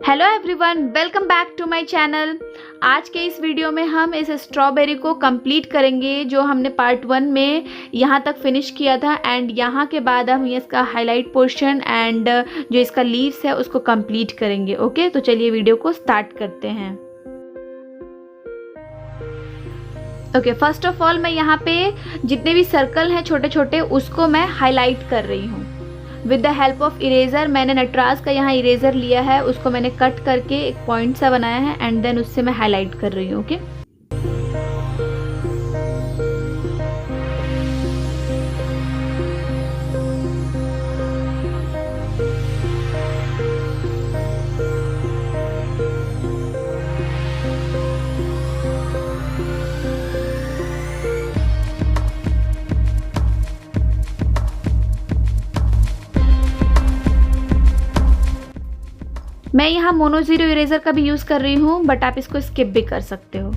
Hello everyone, welcome back to my channel. आज के इस वीडियो में हम इस स्ट्रॉबेरी को कंप्लीट करेंगे जो हमने पार्ट 1 में यहाँ तक फिनिश किया था। एंड यहाँ के बाद हम इसका हाईलाइट पोर्शन एंड जो इसका लीव्स है उसको कंप्लीट करेंगे। ओके, तो चलिए वीडियो को स्टार्ट करते हैं। ओके, फर्स्ट ऑफ ऑल मैं यहाँ पे जितने भी सर्कल हैं छोटे छोटे उसको मैं हाईलाइट कर रही हूँ with the help of eraser. मैंने नटराज का यहाँ इरेजर लिया है, उसको मैंने कट करके एक पॉइंट सा बनाया है एंड देन उससे मैं हाईलाइट कर रही हूँ। ओके, मैं यहाँ मोनो जीरो इरेजर का भी यूज़ कर रही हूँ, बट आप इसको स्किप भी कर सकते हो।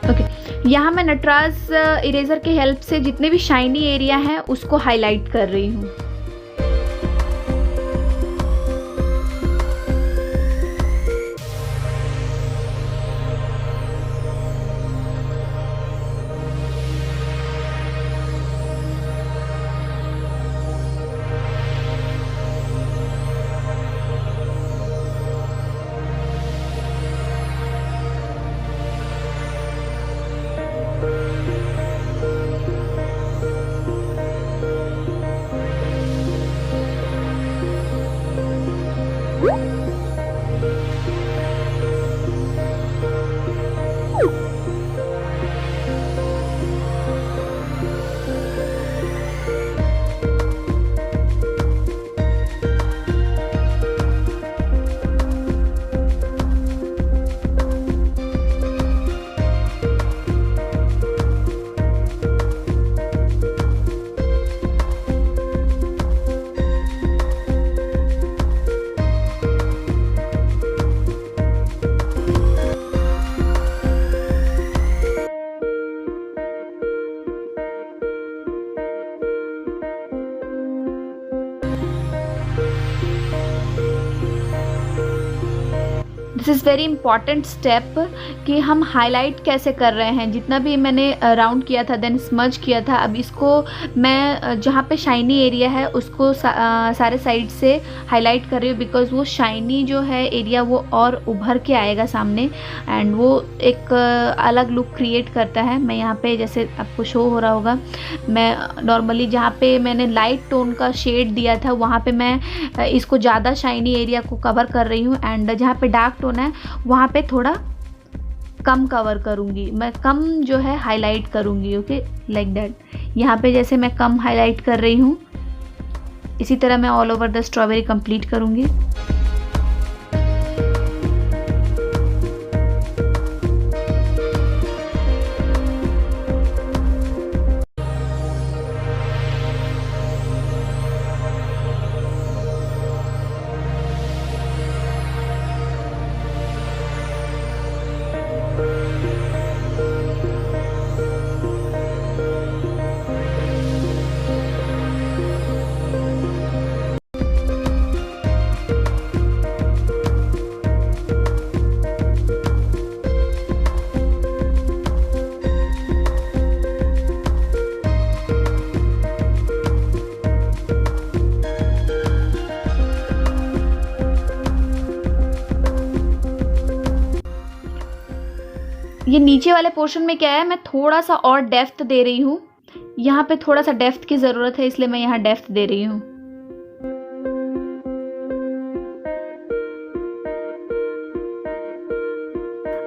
ओके, यहाँ मैं नटराज इरेजर के हेल्प से जितने भी शाइनी एरिया है उसको हाईलाइट कर रही हूँ। This is very important step कि हम हाईलाइट कैसे कर रहे हैं। जितना भी मैंने राउंड किया था देन स्मज किया था, अब इसको मैं जहाँ पे शाइनी एरिया है उसको सारे साइड से हाईलाइट कर रही हूँ, बिकॉज़ वो शाइनी जो है एरिया वो और उभर के आएगा सामने एंड वो एक अलग लुक क्रिएट करता है। मैं यहाँ पे जैसे आपको शो हो रहा होगा, मैं नॉर्मली जहाँ पे मैंने लाइट टोन का शेड दिया था वहाँ पे मैं इसको ज़्यादा शाइनी एरिया को कवर कर रही हूँ एंड जहाँ पे डार्क टोन है वहाँ पे थोड़ा कम कवर करूँगी, मैं कम जो है हाईलाइट करूँगी। Okay, like that. यहाँ पे जैसे मैं कम हाईलाइट कर रही हूँ इसी तरह मैं all over the strawberry complete करूँगी। ये नीचे वाले पोर्शन में क्या है, मैं थोड़ा सा और डेप्थ दे रही हूँ। यहाँ पे थोड़ा सा डेप्थ की ज़रूरत है इसलिए मैं यहाँ डेप्थ दे रही हूँ।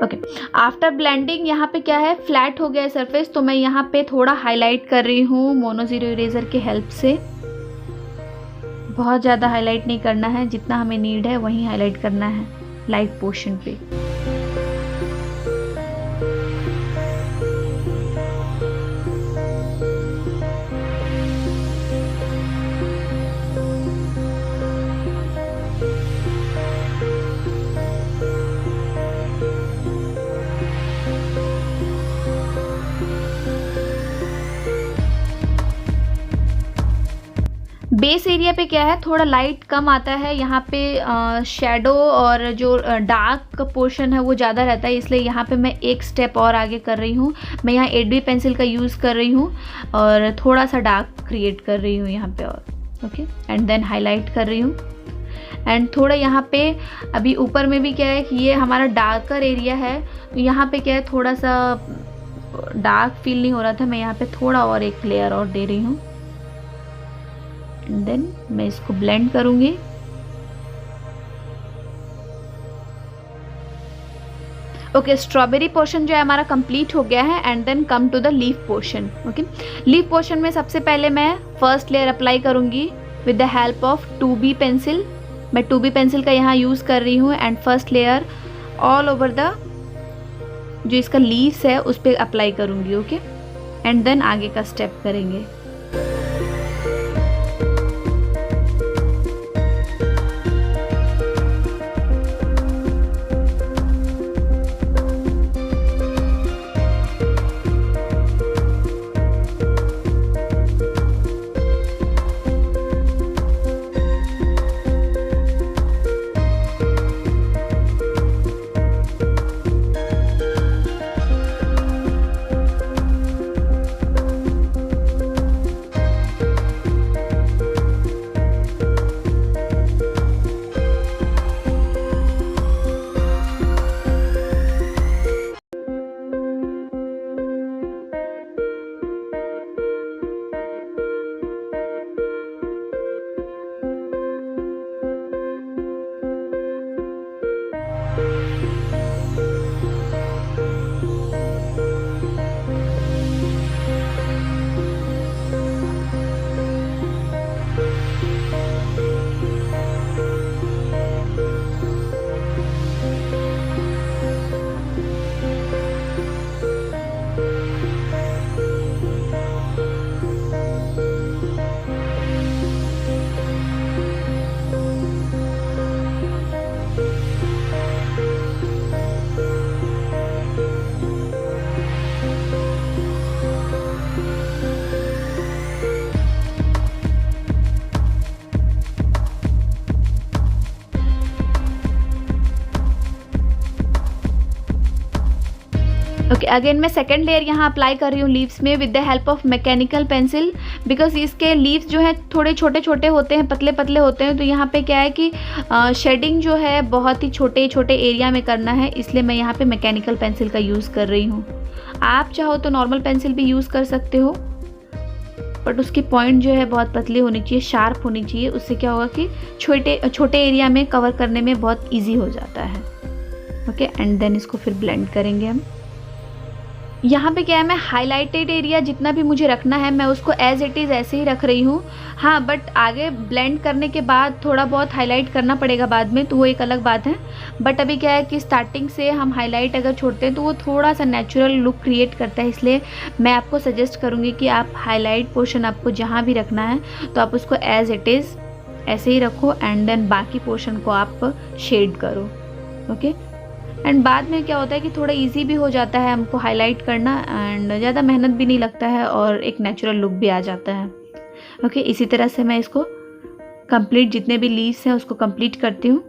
ओके, आफ्टर ब्लेंडिंग यहाँ पे क्या है, फ्लैट हो गया है सरफेस, तो मैं यहाँ पे थोड़ा हाईलाइट कर रही हूँ मोनो जीरो इरेजर के हेल्प से। बहुत ज़्यादा हाईलाइट नहीं करना है, जितना हमें नीड है वहीं हाईलाइट करना है लाइट पोर्शन पे। बेस एरिया पे क्या है, थोड़ा लाइट कम आता है यहाँ पे, शेडो और जो डार्क पोर्शन है वो ज़्यादा रहता है, इसलिए यहाँ पे मैं एक स्टेप और आगे कर रही हूँ। मैं यहाँ 8B पेंसिल का यूज़ कर रही हूँ और थोड़ा सा डार्क क्रिएट कर रही हूँ यहाँ पे और ओके, एंड देन हाईलाइट कर रही हूँ। एंड थोड़ा यहाँ पे अभी ऊपर में भी क्या है कि ये हमारा डार्कर एरिया है, तो यहाँ पे क्या है थोड़ा सा डार्क फील नहीं हो रहा था, मैं यहाँ पे थोड़ा और एक लेयर और दे रही हूँ। एंड देन मैं इसको ब्लेंड करूँगी। ओके, स्ट्रॉबेरी पोर्शन जो है हमारा कंप्लीट हो गया है। And then come to the leaf portion. Okay, leaf portion में सबसे पहले मैं फर्स्ट लेयर अप्लाई करूँगी with the help of 2B pencil. मैं 2B पेंसिल का यहाँ यूज़ कर रही हूँ and first layer all over the जो इसका लीव्स है उस पर अप्लाई करूँगी। ओके, एंड देन आगे का स्टेप करेंगे। ओके, अगेन मैं सेकेंड लेयर यहाँ अप्लाई कर रही हूँ लीव्स में with the help of mechanical pencil, because इसके लीव्स जो हैं थोड़े छोटे छोटे होते हैं, पतले पतले होते हैं, तो यहाँ पे क्या है कि शेडिंग जो है बहुत ही छोटे छोटे एरिया में करना है, इसलिए मैं यहाँ पे मैकेनिकल पेंसिल का यूज़ कर रही हूँ। आप चाहो तो नॉर्मल पेंसिल भी यूज़ कर सकते हो, बट उसकी पॉइंट जो है बहुत पतली होनी चाहिए, शार्प होनी चाहिए। उससे क्या होगा कि छोटे छोटे एरिया में कवर करने में बहुत ईजी हो जाता है। ओके, एंड देन इसको फिर ब्लेंड करेंगे हम। यहाँ पे क्या है, मैं हाईलाइटेड एरिया जितना भी मुझे रखना है मैं उसको एज इट इज़ ऐसे ही रख रही हूँ। हाँ, बट आगे ब्लेंड करने के बाद थोड़ा बहुत हाईलाइट करना पड़ेगा बाद में, तो वो एक अलग बात है। बट अभी क्या है कि स्टार्टिंग से हम हाईलाइट अगर छोड़ते हैं तो वो थोड़ा सा नेचुरल लुक क्रिएट करता है, इसलिए मैं आपको सजेस्ट करूँगी कि आप हाईलाइट पोर्शन आपको जहाँ भी रखना है तो आप उसको एज इट इज़ ऐसे ही रखो एंड देन बाकी पोर्शन को आप शेड करो। ओके, एंड बाद में क्या होता है कि थोड़ा इजी भी हो जाता है हमको हाईलाइट करना एंड ज़्यादा मेहनत भी नहीं लगता है और एक नेचुरल लुक भी आ जाता है। ओके, इसी तरह से मैं इसको कंप्लीट जितने भी लीव्स हैं उसको कंप्लीट करती हूँ।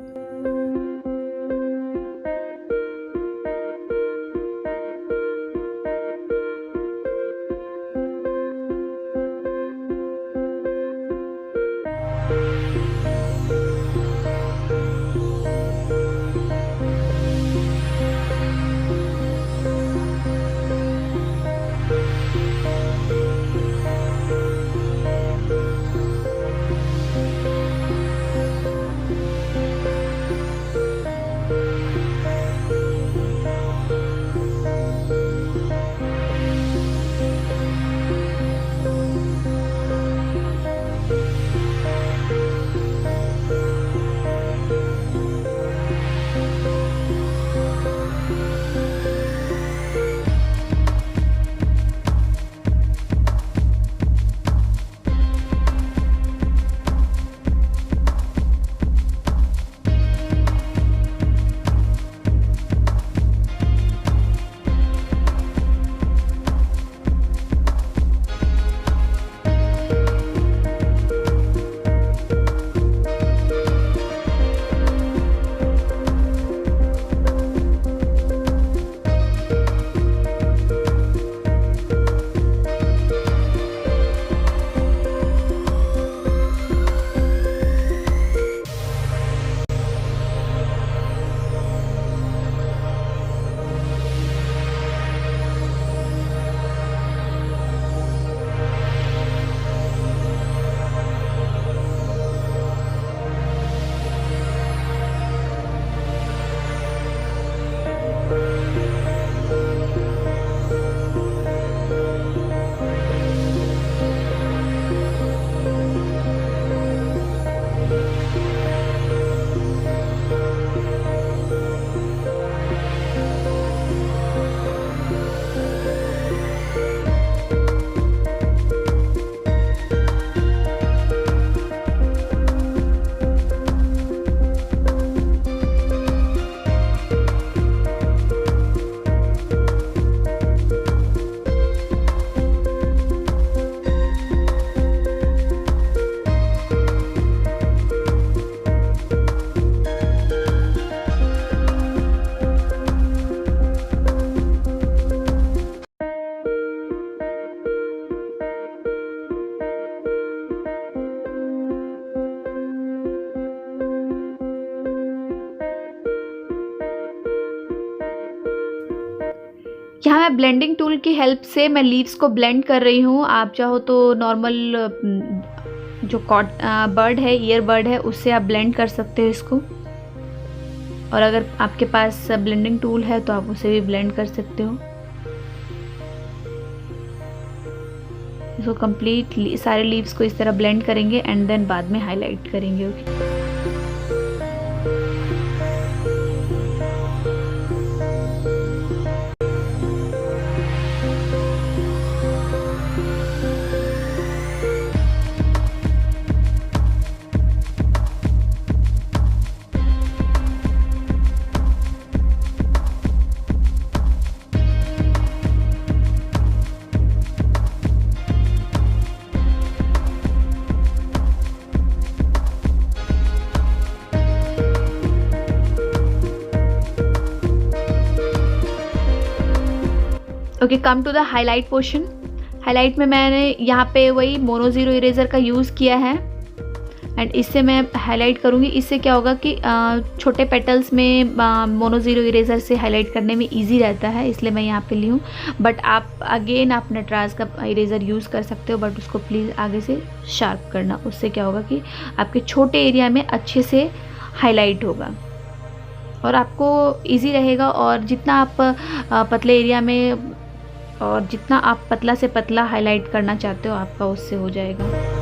मैं ब्लेंडिंग टूल की हेल्प से मैं लीव्स को ब्लेंड कर रही हूँ। आप चाहो तो नॉर्मल जो बर्ड है, ईयर बर्ड है, उससे आप ब्लेंड कर सकते हो इसको। और अगर आपके पास ब्लेंडिंग टूल है तो आप उसे भी ब्लेंड कर सकते हो। इसको कंप्लीट सारे लीव्स को इस तरह ब्लेंड करेंगे एंड देन बाद में हाईलाइट करेंगे। Okay. Okay, come to the highlight portion. Highlight में मैंने यहाँ पे वही मोनो ज़ीरो इरेज़र का यूज़ किया है एंड इससे मैं हाईलाइट करूँगी। इससे क्या होगा कि छोटे पेटल्स में मोनो ज़ीरो इरेज़र से हाईलाइट करने में इजी रहता है, इसलिए मैं यहाँ पे ली हूँ। बट आप अगेन आप नटराज का इरेज़र यूज़ कर सकते हो, बट उसको प्लीज़ आगे से शार्प करना। उससे क्या होगा कि आपके छोटे एरिया में अच्छे से हाईलाइट होगा और आपको ईजी रहेगा। और जितना आप पतले एरिया में और जितना आप पतला से पतला हाईलाइट करना चाहते हो आपका उससे हो जाएगा।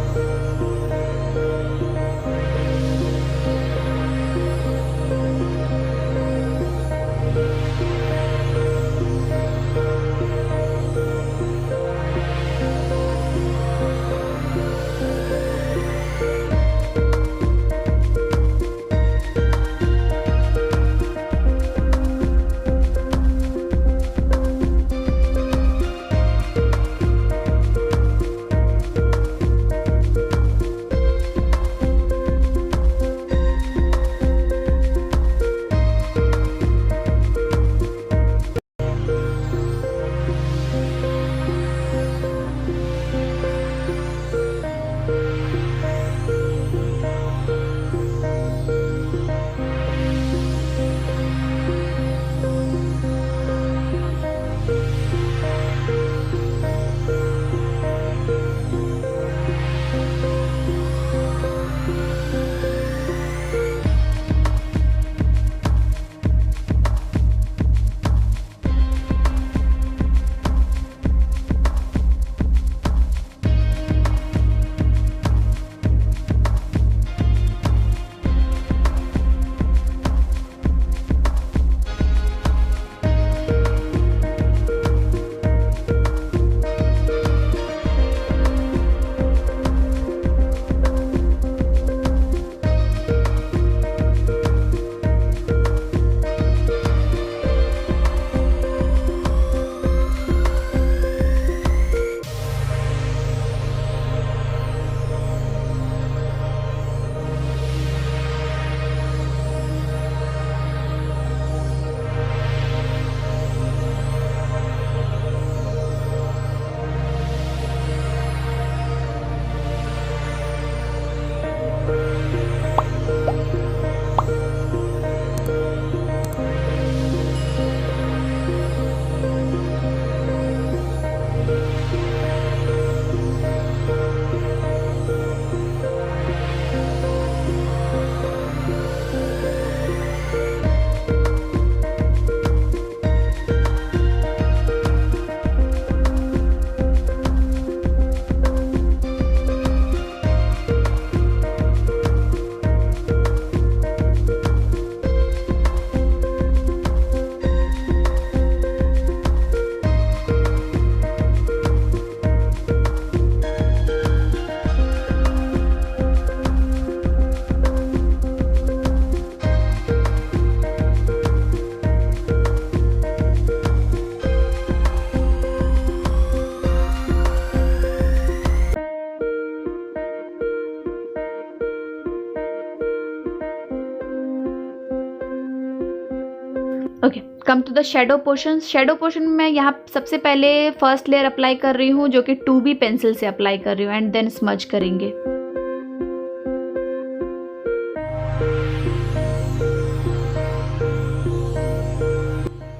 Okay, come to the shadow portion. Shadow portion में मैं यहाँ सबसे पहले फर्स्ट लेयर अप्लाई कर रही हूँ जो कि 2B पेंसिल से अप्लाई कर रही हूँ एंड देन स्मज करेंगे।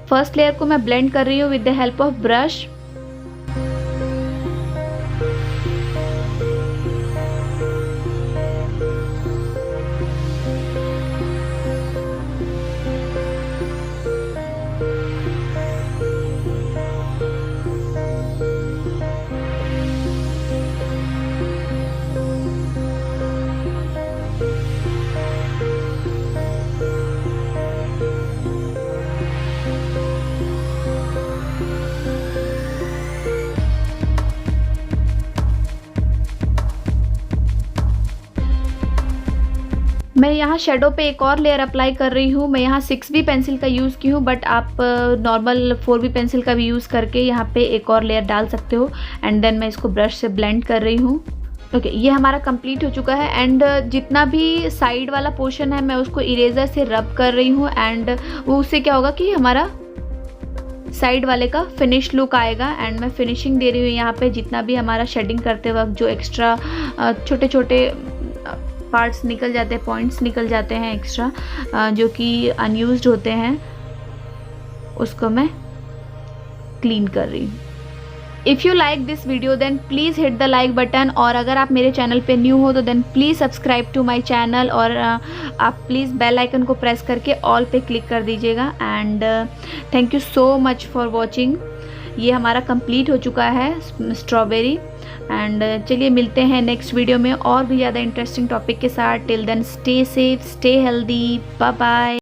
फर्स्ट लेयर को मैं ब्लेंड कर रही हूँ with the help of brush. मैं यहाँ शेडो पे एक और लेयर अप्लाई कर रही हूँ। मैं यहाँ 6B पेंसिल का यूज़ की हूँ, बट आप नॉर्मल 4B पेंसिल का भी यूज़ करके यहाँ पे एक और लेयर डाल सकते हो। एंड देन मैं इसको ब्रश से ब्लेंड कर रही हूँ। ओके, ये हमारा कंप्लीट हो चुका है। एंड जितना भी साइड वाला पोर्शन है मैं उसको इरेज़र से रब कर रही हूँ। एंड उससे क्या होगा कि हमारा साइड वाले का फिनिश लुक आएगा। एंड मैं फिनिशिंग दे रही हूँ यहाँ पे। जितना भी हमारा शेडिंग करते वक्त जो एक्स्ट्रा छोटे छोटे पार्ट्स निकल जाते हैं, पॉइंट्स निकल जाते हैं एक्स्ट्रा जो कि अनयूज्ड होते हैं, उसको मैं क्लीन कर रही हूँ। If you like this video then please hit the like button. और अगर आप मेरे चैनल पे न्यू हो तो then please subscribe to my channel. और आप प्लीज़ बेल आइकन को प्रेस करके ऑल पे क्लिक कर दीजिएगा। And thank you so much for watching. ये हमारा कंप्लीट हो चुका है स्ट्रॉबेरी। एंड चलिए मिलते हैं नेक्स्ट वीडियो में और भी ज़्यादा इंटरेस्टिंग टॉपिक के साथ। Till then stay safe, stay healthy, bye bye.